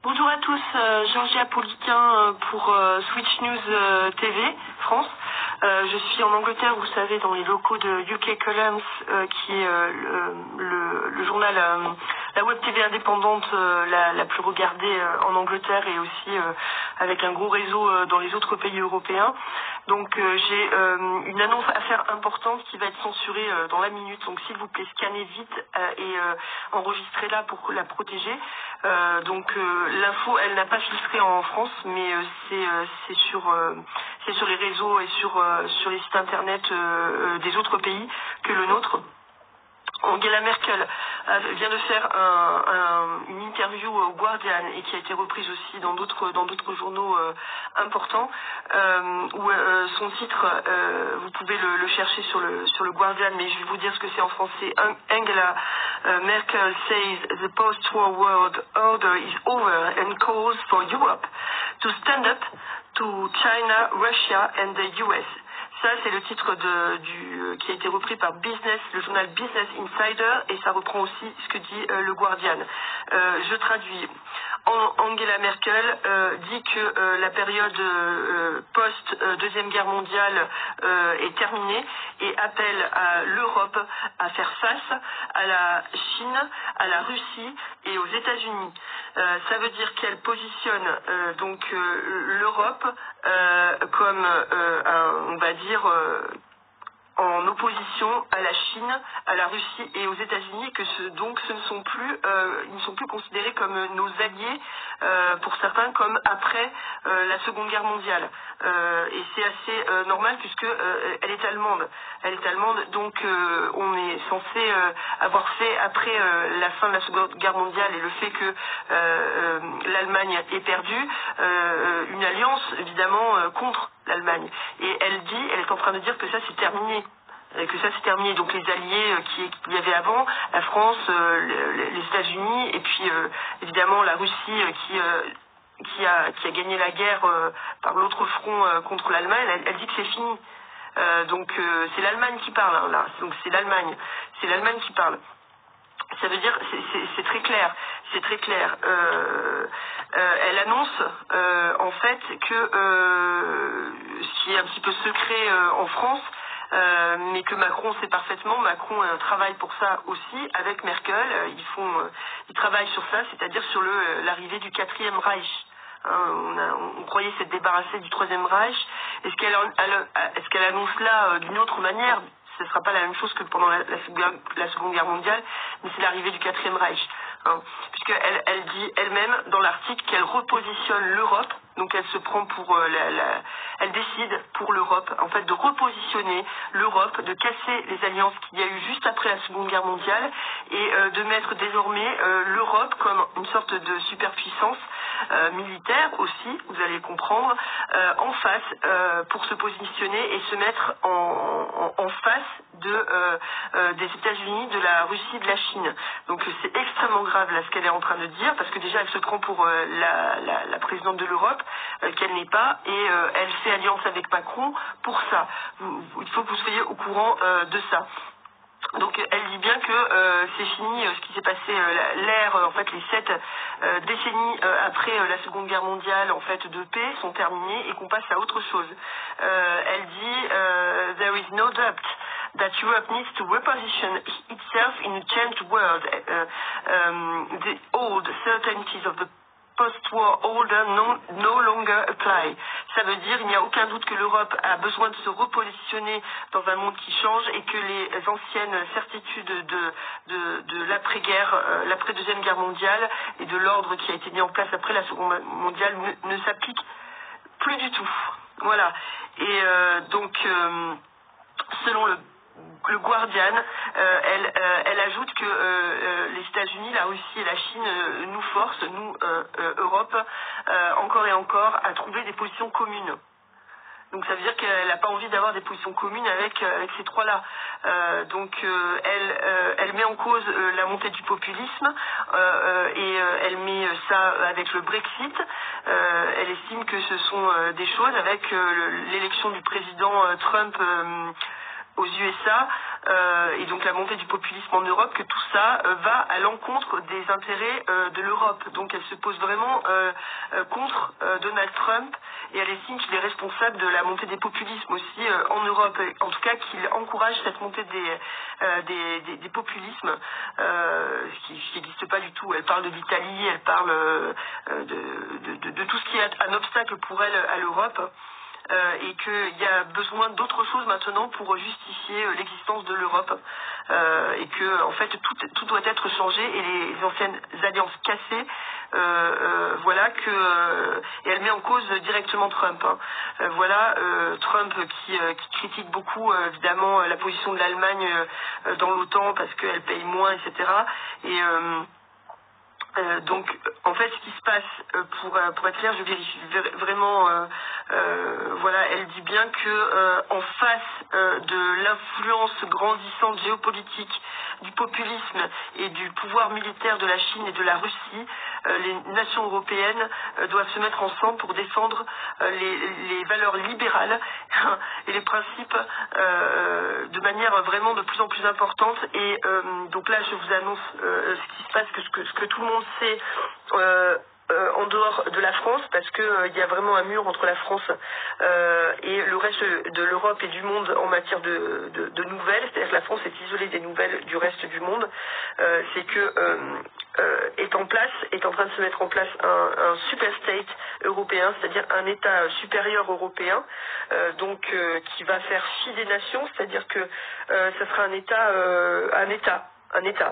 Bonjour à tous, Georgia Poliquin pour Switch News TV France. Je suis en Angleterre, vous savez, dans les locaux de UK Columns, qui est le journal, la web TV indépendante la plus regardée en Angleterre et aussi avec un gros réseau dans les autres pays européens. Donc j'ai une annonce à faire importante qui va être censurée dans la minute. Donc s'il vous plaît, scannez vite et enregistrez-la pour la protéger. L'info, elle n'a pas filtré en France, mais c'est sur les réseaux et sur les sites internet des autres pays que le nôtre. Angela Merkel vient de faire une interview au Guardian et qui a été reprise aussi dans d'autres journaux importants, où son titre, vous pouvez le chercher sur le Guardian, mais je vais vous dire ce que c'est en français. Angela Merkel says the post-war world order is over and calls for Europe to stand up to China, Russia and the US. Ça, c'est le titre qui a été repris par le journal Business Insider, et ça reprend aussi ce que dit le Guardian. Je traduis. Angela Merkel dit que la période post-Deuxième Guerre mondiale est terminée et appelle à l'Europe à faire face à la Chine, à la Russie et aux États-Unis. Ça veut dire qu'elle positionne l'Europe comme on va dire en opposition à la Chine, à la Russie et aux États-Unis, et que ils ne sont plus considérés comme nos alliés, pour certains, comme après la Seconde Guerre mondiale. Et c'est assez normal puisque elle est allemande. Elle est allemande, donc on est censé avoir fait après la fin de la Seconde Guerre mondiale et le fait que l'Allemagne ait perdu, une alliance évidemment contre l'Allemagne. Et elle est en train de dire que ça c'est terminé. Donc les alliés qu'il y avait avant, la France, les États-Unis, et puis évidemment la Russie qui a gagné la guerre par l'autre front contre l'Allemagne, elle dit que c'est fini. C'est l'Allemagne qui parle, hein, là. Donc c'est l'Allemagne qui parle. Ça veut dire, c'est très clair. Elle annonce en fait que ce qui est un petit peu secret en France, mais que Macron sait parfaitement. Macron travaille pour ça aussi avec Merkel. Ils travaillent sur ça, c'est-à-dire sur l'arrivée du quatrième Reich. On croyait s'être débarrassé du Troisième Reich. Est-ce qu'elle annonce là d'une autre manière? Ce ne sera pas la même chose que pendant la Seconde Guerre mondiale, mais c'est l'arrivée du Quatrième Reich. Puisqu'elle dit elle-même dans l'article qu'elle repositionne l'Europe, donc elle se prend pour elle décide pour l'Europe, en fait, de repositionner l'Europe, de casser les alliances qu'il y a eu juste après la Seconde Guerre mondiale et de mettre désormais l'Europe comme une sorte de superpuissance militaire aussi, vous allez comprendre, en face pour se positionner et se mettre en face des États-Unis, de la Russie, de la Chine. Donc c'est extrêmement grave là ce qu'elle est en train de dire, parce que déjà elle se prend pour la présidente de l'Europe, qu'elle n'est pas, et elle fait alliance avec Macron pour ça. Il faut que vous soyez au courant de ça. Donc elle dit bien que c'est fini ce qui s'est passé, l'ère, en fait les 7 décennies après la Seconde Guerre mondiale en fait de paix sont terminées et qu'on passe à autre chose. Elle dit there is no doubt that Europe needs to reposition itself in a changed world. The old certainties of the post-war order no longer apply. Ça veut dire il n'y a aucun doute que l'Europe a besoin de se repositionner dans un monde qui change et que les anciennes certitudes de l'après-guerre, l'après-deuxième guerre mondiale et de l'ordre qui a été mis en place après la seconde mondiale ne s'appliquent plus du tout. Voilà. Et selon le Guardian, elle ajoute que les États-Unis, la Russie et la Chine nous forcent, nous, Europe, encore et encore, à trouver des positions communes. Donc ça veut dire qu'elle n'a pas envie d'avoir des positions communes avec ces trois-là. Elle met en cause la montée du populisme et elle met ça avec le Brexit. Elle estime que ce sont des choses avec l'élection du président Trump aux USA, et donc la montée du populisme en Europe, que tout ça va à l'encontre des intérêts de l'Europe. Donc elle se pose vraiment contre Donald Trump, et elle estime qu'il est responsable de la montée des populismes aussi en Europe, en tout cas qu'il encourage cette montée des populismes, ce qui n'existe pas du tout. Elle parle de l'Italie, elle parle de tout ce qui est un obstacle pour elle à l'Europe. Et qu'il y a besoin d'autre chose maintenant pour justifier l'existence de l'Europe, et que en fait tout doit être changé, et les anciennes alliances cassées, et elle met en cause directement Trump. Trump qui critique beaucoup évidemment la position de l'Allemagne dans l'OTAN parce qu'elle paye moins, etc. Et donc, en fait, ce qui se passe, pour être clair, je vérifie vraiment, elle dit bien que en face de l'influence grandissante géopolitique, du populisme et du pouvoir militaire de la Chine et de la Russie, les nations européennes doivent se mettre ensemble pour défendre les valeurs libérales et les principes de manière vraiment de plus en plus importante. Et donc là, je vous annonce ce qui se passe, ce que tout le monde sait en dehors de la France, parce que il y a vraiment un mur entre la France et le reste de l'Europe et du monde en matière de nouvelles. C'est-à-dire que la France est isolée des nouvelles du reste du monde. C'est que est en train de se mettre en place un super state européen, c'est-à-dire un État supérieur européen, qui va faire fi des nations, c'est-à-dire que ça sera un État,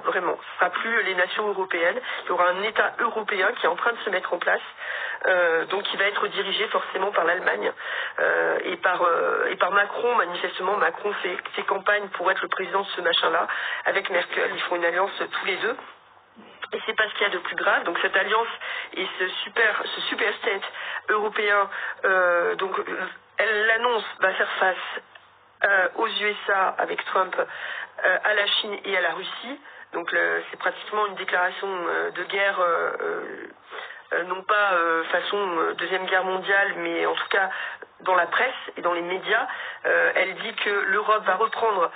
vraiment. Ce ne sera plus les nations européennes. Il y aura un État européen qui est en train de se mettre en place, qui va être dirigé forcément par l'Allemagne et par Macron. Manifestement, Macron fait campagne pour être le président de ce machin-là. Avec Merkel, ils font une alliance tous les deux. Et c'est pas ce qu'il y a de plus grave. Donc cette alliance et ce super state européen, elle l'annonce, va faire face aux USA avec Trump, à la Chine et à la Russie. Donc c'est pratiquement une déclaration de guerre, non pas façon Deuxième Guerre mondiale, mais en tout cas dans la presse et dans les médias. Elle dit que l'Europe va reprendre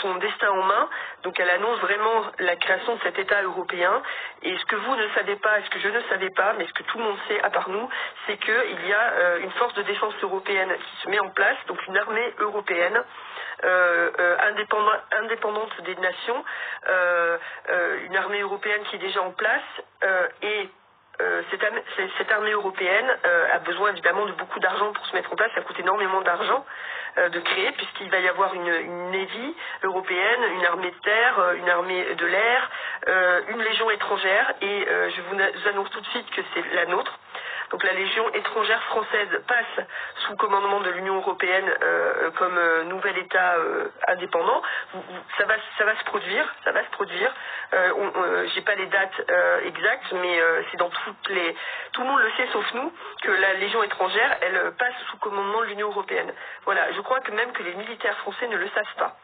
son destin en main. Donc elle annonce vraiment la création de cet État européen. Et ce que vous ne savez pas, et ce que je ne savais pas, mais ce que tout le monde sait à part nous, c'est qu'il y a une force de défense européenne qui se met en place, donc une armée européenne indépendante des nations, une armée européenne qui est déjà en place, et cette armée européenne a besoin évidemment de beaucoup d'argent pour se mettre en place. Ça coûte énormément d'argent de créer, puisqu'il va y avoir une Navy européenne, une armée de terre, une armée de l'air, une légion étrangère, et je vous annonce tout de suite que c'est la nôtre. Donc la Légion étrangère française passe sous commandement de l'Union européenne comme nouvel État indépendant. Ça va se produire. J'ai pas les dates exactes, mais c'est dans tout le monde le sait sauf nous, que la Légion étrangère, elle passe sous commandement de l'Union européenne. Voilà, je crois que même que les militaires français ne le savent pas.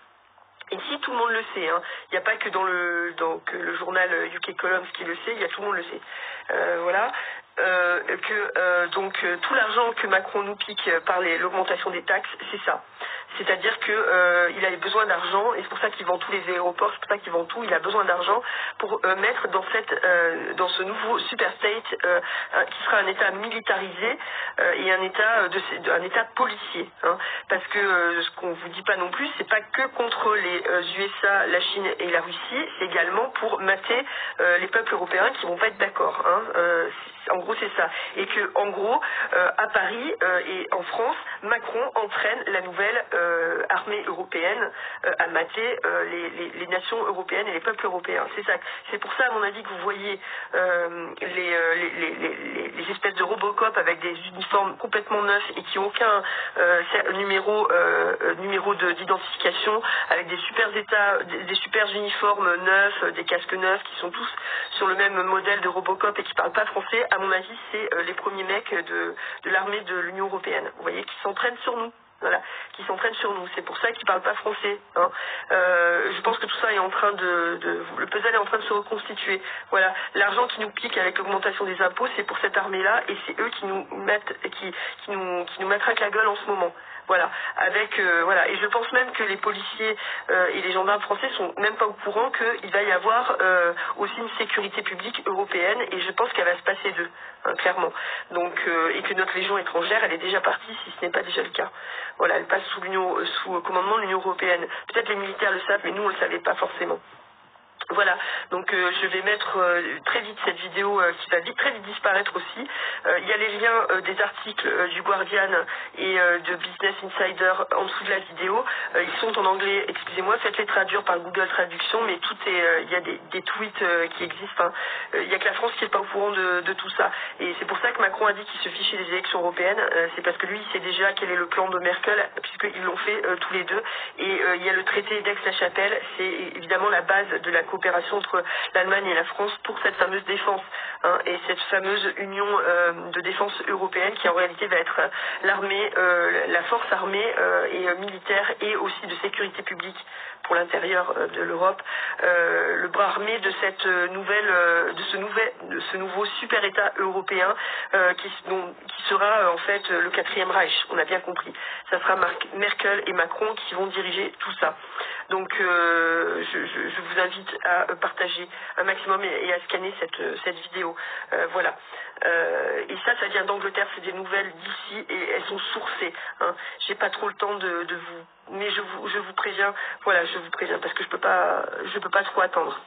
Ici, tout le monde le sait. Il n'y a pas que dans le journal UK Columns qui le sait, tout le monde le sait. Tout l'argent que Macron nous pique par l'augmentation des taxes, c'est ça. C'est-à-dire qu'il avait besoin d'argent, et c'est pour ça qu'il vend tous les aéroports, c'est pour ça qu'il vend tout. Il a besoin d'argent pour mettre dans ce nouveau super state qui sera un État militarisé et un État policier. Parce que ce qu'on vous dit pas non plus, c'est pas que contre les USA, la Chine et la Russie, c'est également pour mater les peuples européens qui vont pas être d'accord. En gros, c'est ça. Et que, en gros, à Paris et en France, Macron entraîne la nouvelle armée européenne à mater les nations européennes et les peuples européens. C'est ça. C'est pour ça, à mon avis, que vous voyez les espèces de Robocop avec des uniformes complètement neufs et qui n'ont aucun numéro d'identification, avec des super uniformes neufs, des casques neufs qui sont tous sur le même modèle de Robocop et qui parlent pas français. À mon avis, c'est les premiers mecs de l'armée de l'Union européenne. Vous voyez, qui s'entraînent sur nous. voilà, qui s'entraînent sur nous. C'est pour ça qu'ils parlent pas français. Hein. Je pense que tout ça est en train le puzzle est en train de se reconstituer. Voilà, l'argent qui nous pique avec l'augmentation des impôts, c'est pour cette armée-là, et c'est eux qui nous mettent, qui nous matraquent la gueule en ce moment. Voilà, voilà, et je pense même que les policiers et les gendarmes français sont même pas au courant qu'il va y avoir aussi une sécurité publique européenne, et je pense qu'elle va se passer d'eux, hein, clairement. Donc, et que notre légion étrangère, elle est déjà partie, si ce n'est pas déjà le cas. Voilà, elle passe sous commandement de l'Union européenne. Peut-être les militaires le savent, mais nous on le savait pas forcément. Voilà, donc je vais mettre très vite cette vidéo qui va très vite disparaître aussi. Il y a les liens des articles du Guardian et de Business Insider en dessous de la vidéo. Ils sont en anglais, excusez-moi, faites-les traduire par Google Traduction, mais tout est, il y a des tweets qui existent. Hein. Il n'y a que la France qui n'est pas au courant de tout ça. Et c'est pour ça que Macron a dit qu'il se fichait des élections européennes. C'est parce que lui, il sait déjà quel est le plan de Merkel, puisqu'ils l'ont fait tous les deux. Et il y a le traité d'Aix-la-Chapelle, c'est évidemment la base de la coopération entre l'Allemagne et la France pour cette fameuse défense, hein, et cette fameuse union de défense européenne qui en réalité va être l'armée, la force armée et militaire et aussi de sécurité publique pour l'intérieur de l'Europe, le bras armé de cette de ce nouveau super État européen qui sera en fait le quatrième Reich. On a bien compris. Ça sera Merkel et Macron qui vont diriger tout ça. Donc je vous invite à partager un maximum et à scanner cette vidéo. Voilà. Et ça vient d'Angleterre, c'est des nouvelles d'ici et elles sont sourcées. Hein. J'ai pas trop le temps de vous, mais je vous préviens. Voilà, je vous préviens parce que je peux pas trop attendre.